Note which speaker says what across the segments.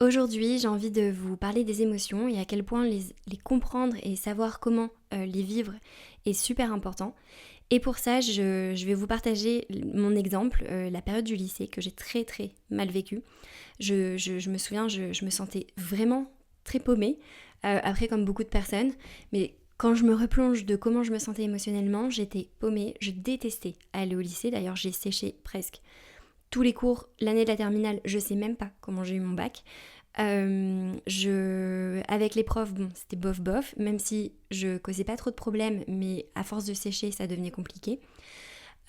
Speaker 1: Aujourd'hui, j'ai envie de vous parler des émotions et à quel point les comprendre et savoir comment les vivre est super important. Et pour ça, je vais vous partager mon exemple, la période du lycée que j'ai très très mal vécue. Je me souviens, je me sentais vraiment très paumée, après comme beaucoup de personnes, mais quand je me replonge de comment je me sentais émotionnellement, j'étais paumée, je détestais aller au lycée. D'ailleurs, j'ai séché presque tous les cours, l'année de la terminale, je sais même pas comment j'ai eu mon bac. Avec les profs, bon, c'était bof bof, même si je causais pas trop de problèmes, mais à force de sécher, ça devenait compliqué.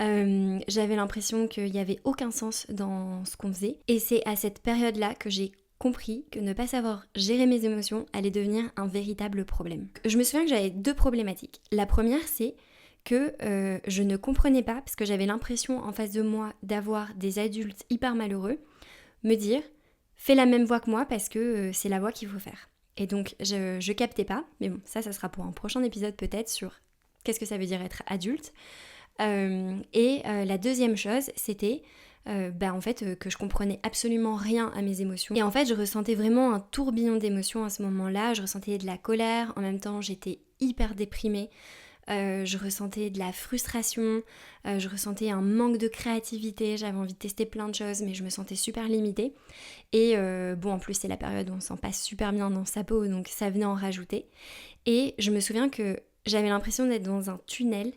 Speaker 1: J'avais l'impression qu'il n'y avait aucun sens dans ce qu'on faisait. Et c'est à cette période-là que j'ai compris que ne pas savoir gérer mes émotions allait devenir un véritable problème. Je me souviens que j'avais deux problématiques. La première, c'est que je ne comprenais pas, parce que j'avais l'impression en face de moi d'avoir des adultes hyper malheureux, me dire « fais la même voie que moi parce que c'est la voie qu'il faut faire ». Et donc je captais pas, mais bon, ça sera pour un prochain épisode peut-être sur qu'est-ce que ça veut dire être adulte. La deuxième chose, c'était en fait que je comprenais absolument rien à mes émotions. Et en fait, je ressentais vraiment un tourbillon d'émotions à ce moment-là. Je ressentais de la colère, en même temps j'étais hyper déprimée. Je ressentais de la frustration, je ressentais un manque de créativité, j'avais envie de tester plein de choses mais je me sentais super limitée. Et en plus c'est la période où on se sent pas super bien dans sa peau, donc ça venait en rajouter. Et je me souviens que j'avais l'impression d'être dans un tunnel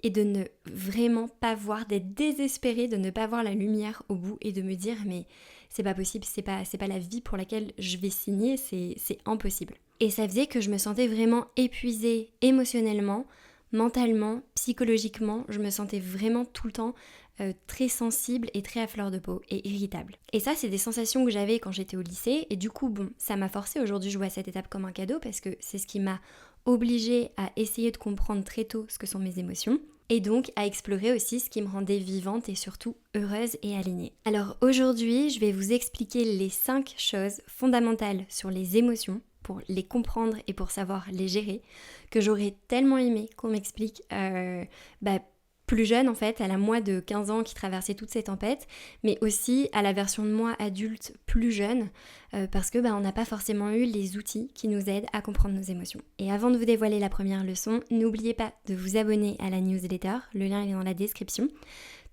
Speaker 1: et de ne vraiment pas voir, d'être désespérée, de ne pas voir la lumière au bout et de me dire mais c'est pas possible, c'est pas la vie pour laquelle je vais signer, c'est impossible. Et ça faisait que je me sentais vraiment épuisée émotionnellement, mentalement, psychologiquement, je me sentais vraiment tout le temps très sensible et très à fleur de peau et irritable. Et ça, c'est des sensations que j'avais quand j'étais au lycée et du coup, bon, ça m'a forcée. Aujourd'hui, je vois cette étape comme un cadeau parce que c'est ce qui m'a obligée à essayer de comprendre très tôt ce que sont mes émotions et donc à explorer aussi ce qui me rendait vivante et surtout heureuse et alignée. Alors aujourd'hui, je vais vous expliquer les 5 choses fondamentales sur les émotions pour les comprendre et pour savoir les gérer, que j'aurais tellement aimé qu'on m'explique plus jeune en fait, à la moi de 15 ans qui traversait toute ces tempêtes, mais aussi à la version de moi adulte plus jeune, parce que on n'a pas forcément eu les outils qui nous aident à comprendre nos émotions. Et avant de vous dévoiler la première leçon, n'oubliez pas de vous abonner à la newsletter, le lien est dans la description.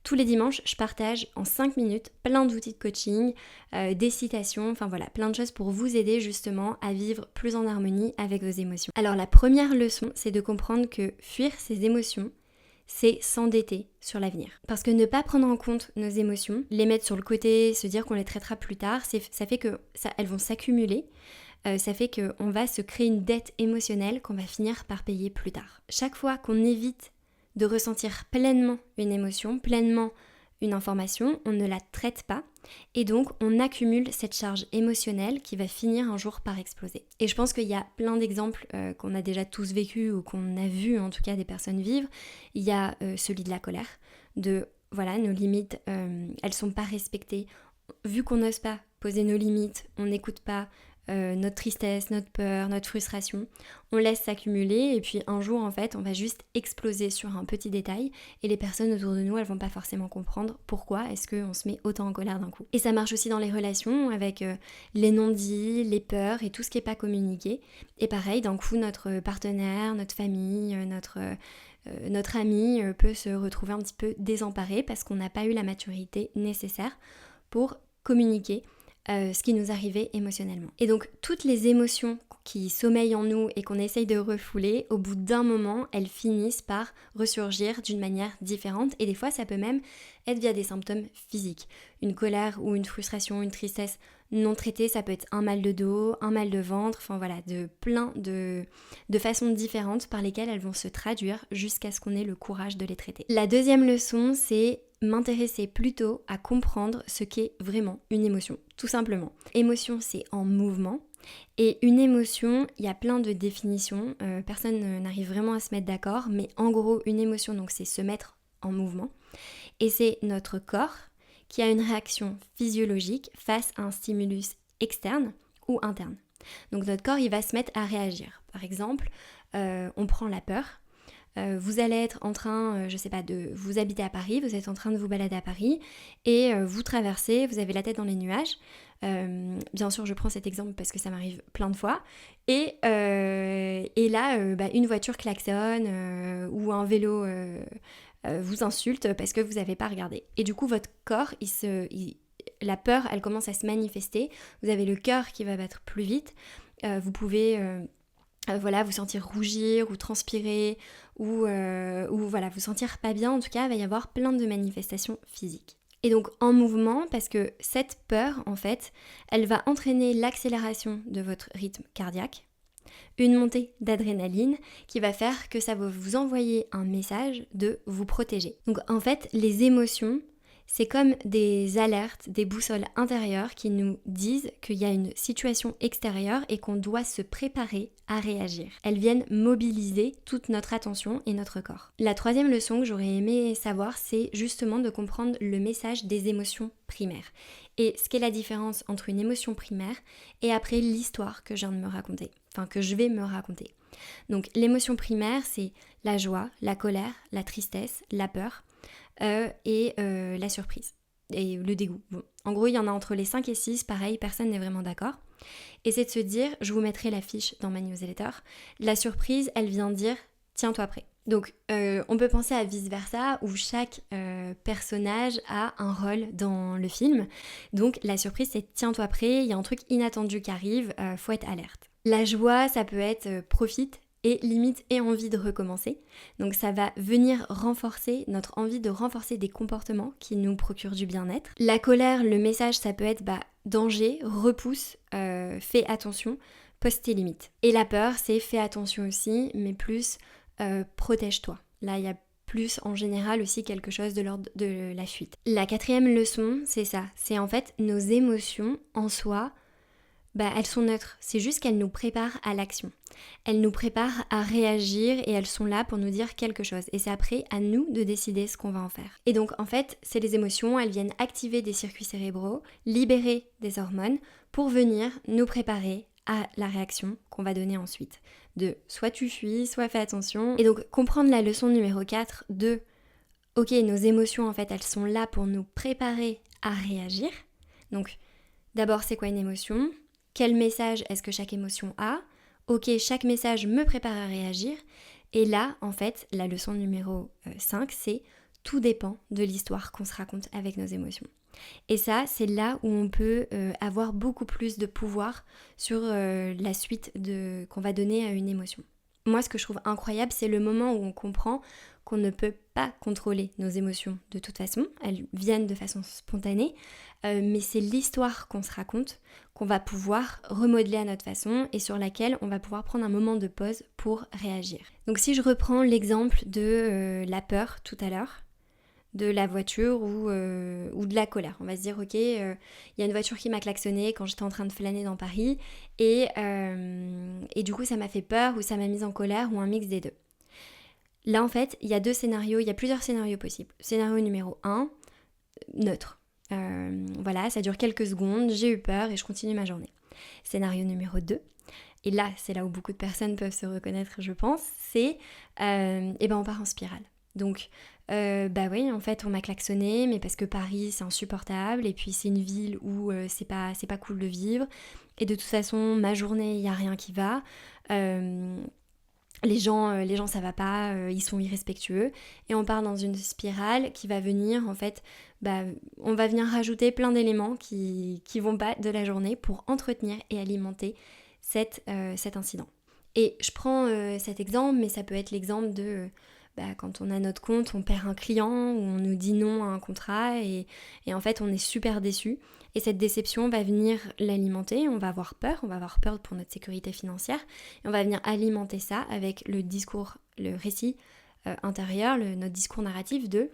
Speaker 1: Tous les dimanches, je partage en 5 minutes plein d'outils de coaching, des citations, enfin voilà, plein de choses pour vous aider justement à vivre plus en harmonie avec vos émotions. Alors la première leçon, c'est de comprendre que fuir ses émotions, c'est s'endetter sur l'avenir. Parce que ne pas prendre en compte nos émotions, les mettre sur le côté, se dire qu'on les traitera plus tard, ça fait que elles vont s'accumuler. Ça fait qu'on va se créer une dette émotionnelle qu'on va finir par payer plus tard. Chaque fois qu'on évite de ressentir pleinement une émotion, pleinement une information, on ne la traite pas et donc on accumule cette charge émotionnelle qui va finir un jour par exploser. Et je pense qu'il y a plein d'exemples qu'on a déjà tous vécu ou qu'on a vu en tout cas des personnes vivre. Il y a celui de la colère, de voilà, nos limites, elles sont pas respectées. Vu qu'on n'ose pas poser nos limites, on n'écoute pas notre tristesse, notre peur, notre frustration, on laisse s'accumuler et puis un jour en fait on va juste exploser sur un petit détail et les personnes autour de nous elles vont pas forcément comprendre pourquoi est-ce qu'on se met autant en colère d'un coup. Et ça marche aussi dans les relations avec les non-dits, les peurs et tout ce qui est pas communiqué. Et pareil, d'un coup notre partenaire, notre famille, notre ami peut se retrouver un petit peu désemparé parce qu'on n'a pas eu la maturité nécessaire pour communiquer ce qui nous arrivait émotionnellement. Et donc toutes les émotions qui sommeillent en nous et qu'on essaye de refouler, au bout d'un moment, elles finissent par ressurgir d'une manière différente et des fois ça peut même être via des symptômes physiques. Une colère ou une frustration, une tristesse non traitée, ça peut être un mal de dos, un mal de ventre, enfin voilà, de plein de façons différentes par lesquelles elles vont se traduire jusqu'à ce qu'on ait le courage de les traiter. La deuxième leçon, c'est m'intéresser plutôt à comprendre ce qu'est vraiment une émotion, tout simplement. Émotion, c'est en mouvement. Et une émotion, il y a plein de définitions, personne n'arrive vraiment à se mettre d'accord, mais en gros, une émotion, donc c'est se mettre en mouvement. Et c'est notre corps qui a une réaction physiologique face à un stimulus externe ou interne. Donc notre corps, il va se mettre à réagir. Par exemple, on prend la peur. Vous allez être en train, vous habitez à Paris, vous êtes en train de vous balader à Paris et vous traversez, vous avez la tête dans les nuages, Bien sûr, je prends cet exemple parce que ça m'arrive plein de fois. Et là, une voiture klaxonne ou un vélo vous insulte parce que vous n'avez pas regardé. Et du coup, votre corps, la peur, elle commence à se manifester. Vous avez le cœur qui va battre plus vite. Vous pouvez vous sentir rougir ou transpirer ou voilà, vous sentir pas bien. En tout cas, il va y avoir plein de manifestations physiques. Et donc en mouvement, parce que cette peur, en fait, elle va entraîner l'accélération de votre rythme cardiaque, une montée d'adrénaline qui va faire que ça va vous envoyer un message de vous protéger. Donc en fait, les émotions, c'est comme des alertes, des boussoles intérieures qui nous disent qu'il y a une situation extérieure et qu'on doit se préparer à réagir. Elles viennent mobiliser toute notre attention et notre corps. La troisième leçon que j'aurais aimé savoir, c'est justement de comprendre le message des émotions primaires. Et ce qu'est la différence entre une émotion primaire et après l'histoire que je viens de me raconter, que je vais me raconter. Donc l'émotion primaire, c'est la joie, la colère, la tristesse, la peur, et la surprise et le dégoût. Bon. En gros, il y en a entre les 5 et 6, pareil, personne n'est vraiment d'accord. Et c'est de se dire, je vous mettrai la fiche dans ma newsletter, la surprise, elle vient dire « tiens-toi prêt ». Donc on peut penser à vice-versa, où chaque personnage a un rôle dans le film. Donc la surprise, c'est « tiens-toi prêt », il y a un truc inattendu qui arrive, faut être alerte. La joie, ça peut être « profite ». Et limite et envie de recommencer. Donc ça va venir renforcer notre envie de renforcer des comportements qui nous procurent du bien-être. La colère, le message, ça peut être danger, repousse, fais attention, pose tes limites. Et la peur, c'est fais attention aussi, mais plus protège-toi. Là, il y a plus en général aussi quelque chose de l'ordre de la fuite. La quatrième leçon, c'est ça. C'est en fait nos émotions en soi, elles sont neutres. C'est juste qu'elles nous préparent à l'action. Elles nous préparent à réagir et elles sont là pour nous dire quelque chose. Et c'est après à nous de décider ce qu'on va en faire. Et donc en fait, c'est les émotions, elles viennent activer des circuits cérébraux, libérer des hormones pour venir nous préparer à la réaction qu'on va donner ensuite. De soit tu fuis, soit fais attention. Et donc comprendre la leçon numéro 4 de ok, nos émotions en fait, elles sont là pour nous préparer à réagir. Donc d'abord, c'est quoi une émotion ? Quel message est-ce que chaque émotion a ? Ok, chaque message me prépare à réagir. Et là, en fait, la leçon numéro 5, c'est tout dépend de l'histoire qu'on se raconte avec nos émotions. Et ça, c'est là où on peut avoir beaucoup plus de pouvoir sur la suite qu'on va donner à une émotion. Moi, ce que je trouve incroyable, c'est le moment où on comprend qu'on ne peut pas contrôler nos émotions de toute façon. Elles viennent de façon spontanée, mais c'est l'histoire qu'on se raconte qu'on va pouvoir remodeler à notre façon et sur laquelle on va pouvoir prendre un moment de pause pour réagir. Donc si je reprends l'exemple de la peur tout à l'heure, de la voiture ou de la colère. On va se dire, ok, il y a une voiture qui m'a klaxonné quand j'étais en train de flâner dans Paris et du coup ça m'a fait peur ou ça m'a mise en colère ou un mix des deux. Là en fait, il y a il y a plusieurs scénarios possibles. Scénario numéro 1, neutre. Voilà, ça dure quelques secondes, j'ai eu peur et je continue ma journée. Scénario numéro 2, et là c'est là où beaucoup de personnes peuvent se reconnaître je pense, c'est on part en spirale. Donc oui, en fait on m'a klaxonné, mais parce que Paris c'est insupportable et puis c'est une ville où c'est pas cool de vivre et de toute façon ma journée il n'y a rien qui va, les gens ça va pas, ils sont irrespectueux et on part dans une spirale qui va venir en fait, on va venir rajouter plein d'éléments qui vont pas de la journée pour entretenir et alimenter cet incident. Et je prends cet exemple, mais ça peut être l'exemple de quand on a notre compte, on perd un client ou on nous dit non à un contrat et en fait on est super déçu. Et cette déception va venir l'alimenter, on va avoir peur pour notre sécurité financière et on va venir alimenter ça avec le discours, le récit intérieur, notre discours narratif de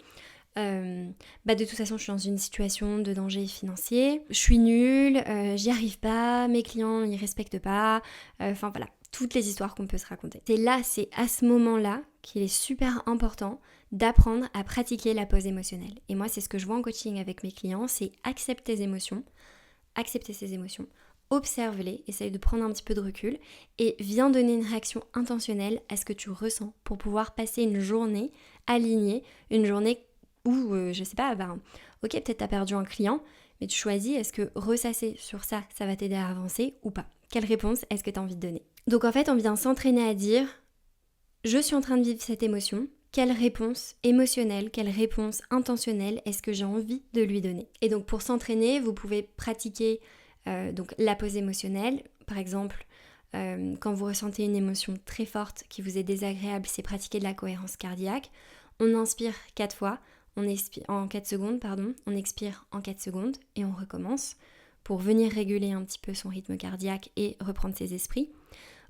Speaker 1: toute façon je suis dans une situation de danger financier, je suis nulle, j'y arrive pas, mes clients ils respectent pas, voilà. Toutes les histoires qu'on peut se raconter. C'est à ce moment-là qu'il est super important d'apprendre à pratiquer la pause émotionnelle. Et moi, c'est ce que je vois en coaching avec mes clients, c'est accepter ces émotions, observe-les, essaye de prendre un petit peu de recul et viens donner une réaction intentionnelle à ce que tu ressens pour pouvoir passer une journée alignée, une journée où, ok, peut-être t'as perdu un client, mais tu choisis est-ce que ressasser sur ça, ça va t'aider à avancer ou pas. Quelle réponse est-ce que tu as envie de donner? Donc en fait, on vient s'entraîner à dire je suis en train de vivre cette émotion, quelle réponse émotionnelle, quelle réponse intentionnelle est-ce que j'ai envie de lui donner? Et donc pour s'entraîner, vous pouvez pratiquer donc la pause émotionnelle. Par exemple, quand vous ressentez une émotion très forte qui vous est désagréable, c'est pratiquer de la cohérence cardiaque. On inspire 4 fois, on expire en 4 secondes, on expire en 4 secondes et on recommence pour venir réguler un petit peu son rythme cardiaque et reprendre ses esprits.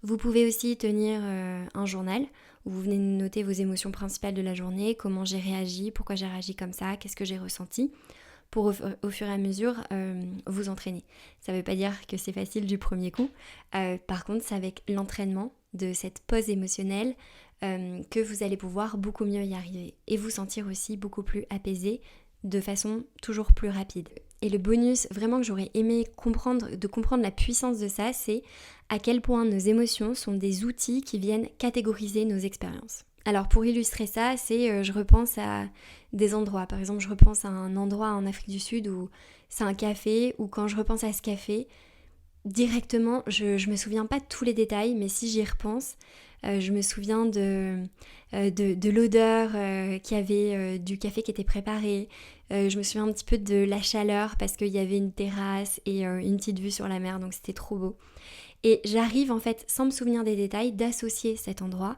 Speaker 1: Vous pouvez aussi tenir un journal où vous venez noter vos émotions principales de la journée, comment j'ai réagi, pourquoi j'ai réagi comme ça, qu'est-ce que j'ai ressenti, pour au fur et à mesure vous entraîner. Ça ne veut pas dire que c'est facile du premier coup, par contre c'est avec l'entraînement de cette pause émotionnelle que vous allez pouvoir beaucoup mieux y arriver et vous sentir aussi beaucoup plus apaisé de façon toujours plus rapide. Et le bonus vraiment que j'aurais aimé comprendre la puissance de ça, c'est à quel point nos émotions sont des outils qui viennent catégoriser nos expériences. Alors pour illustrer ça, je repense à des endroits. Par exemple, je repense à un endroit en Afrique du Sud où c'est un café, où quand je repense à ce café, directement, je me souviens pas de tous les détails, mais si j'y repense, je me souviens de l'odeur qu'il y avait du café qui était préparé. Je me souviens un petit peu de la chaleur parce qu'il y avait une terrasse et une petite vue sur la mer, donc c'était trop beau. Et j'arrive en fait, sans me souvenir des détails, d'associer cet endroit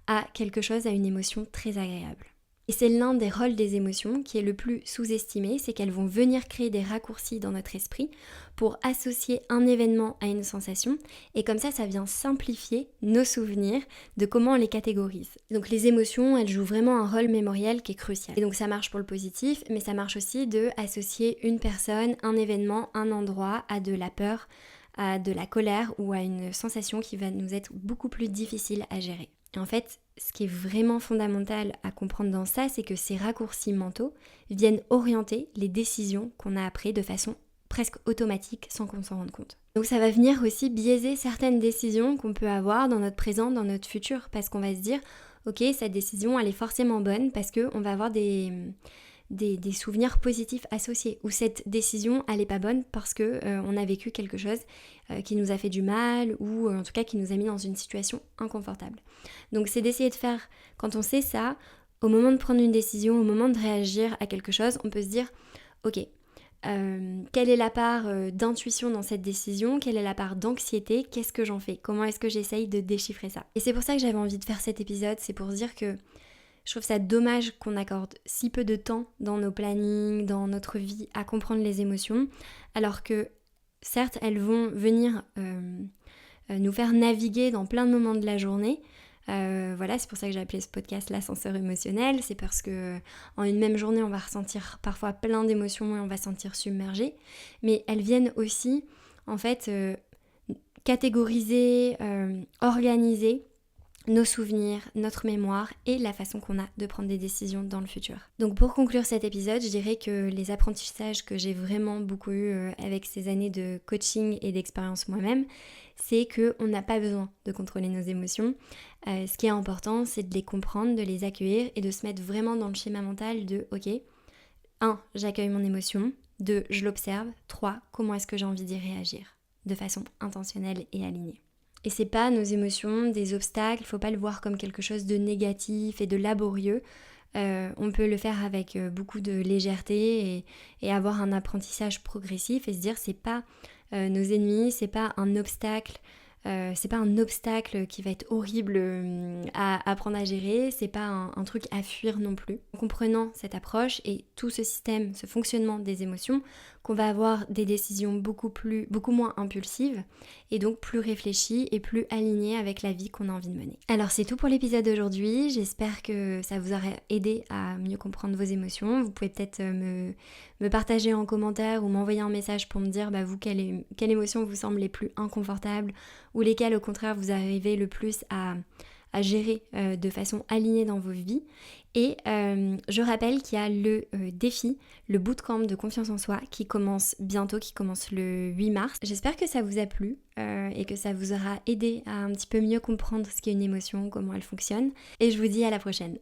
Speaker 1: à quelque chose, à une émotion très agréable. Et c'est l'un des rôles des émotions qui est le plus sous-estimé, c'est qu'elles vont venir créer des raccourcis dans notre esprit pour associer un événement à une sensation, et comme ça vient simplifier nos souvenirs de comment on les catégorise. Donc les émotions, elles jouent vraiment un rôle mémoriel qui est crucial. Et donc ça marche pour le positif, mais ça marche aussi de associer une personne, un événement, un endroit à de la peur, à de la colère ou à une sensation qui va nous être beaucoup plus difficile à gérer. Et en fait, ce qui est vraiment fondamental à comprendre dans ça, c'est que ces raccourcis mentaux viennent orienter les décisions qu'on a après de façon presque automatique sans qu'on s'en rende compte. Donc ça va venir aussi biaiser certaines décisions qu'on peut avoir dans notre présent, dans notre futur, parce qu'on va se dire ok, cette décision elle est forcément bonne parce qu'on va avoir des souvenirs positifs associés, ou cette décision elle est pas bonne parce que on a vécu quelque chose qui nous a fait du mal, ou en tout cas qui nous a mis dans une situation inconfortable. Donc c'est d'essayer de faire, quand on sait ça, au moment de prendre une décision, au moment de réagir à quelque chose, on peut se dire ok, quelle est la part d'intuition dans cette décision, quelle est la part d'anxiété, qu'est-ce que j'en fais, comment est-ce que j'essaye de déchiffrer ça. Et c'est pour ça que j'avais envie de faire cet épisode, c'est pour se dire que je trouve ça dommage qu'on accorde si peu de temps dans nos plannings, dans notre vie, à comprendre les émotions, alors que certes, elles vont venir nous faire naviguer dans plein de moments de la journée. Voilà, c'est pour ça que j'ai appelé ce podcast l'ascenseur émotionnel. C'est parce que en une même journée, on va ressentir parfois plein d'émotions et on va se sentir submergé. Mais elles viennent aussi, en fait, catégoriser, organiser nos souvenirs, notre mémoire et la façon qu'on a de prendre des décisions dans le futur. Donc pour conclure cet épisode, je dirais que les apprentissages que j'ai vraiment beaucoup eu avec ces années de coaching et d'expérience moi-même, c'est qu'on n'a pas besoin de contrôler nos émotions. Ce qui est important, c'est de les comprendre, de les accueillir et de se mettre vraiment dans le schéma mental de ok, 1. J'accueille mon émotion, 2. Je l'observe, 3. Comment est-ce que j'ai envie d'y réagir de façon intentionnelle et alignée. Et c'est pas nos émotions, des obstacles, il faut pas le voir comme quelque chose de négatif et de laborieux. On peut le faire avec beaucoup de légèreté et avoir un apprentissage progressif et se dire c'est pas nos ennemis, c'est pas un obstacle. C'est pas un obstacle qui va être horrible à apprendre à gérer, c'est pas un truc à fuir non plus. En comprenant cette approche et tout ce système, ce fonctionnement des émotions, qu'on va avoir des décisions beaucoup moins impulsives et donc plus réfléchies et plus alignées avec la vie qu'on a envie de mener. Alors c'est tout pour l'épisode d'aujourd'hui, j'espère que ça vous aura aidé à mieux comprendre vos émotions. Vous pouvez peut-être me partager en commentaire ou m'envoyer un message pour me dire vous quelle émotion vous semble les plus inconfortables ou lesquelles au contraire vous arrivez le plus à gérer de façon alignée dans vos vies. Et je rappelle qu'il y a le défi, le bootcamp de confiance en soi qui commence bientôt, qui commence le 8 mars. J'espère que ça vous a plu et que ça vous aura aidé à un petit peu mieux comprendre ce qu'est une émotion, comment elle fonctionne. Et je vous dis à la prochaine.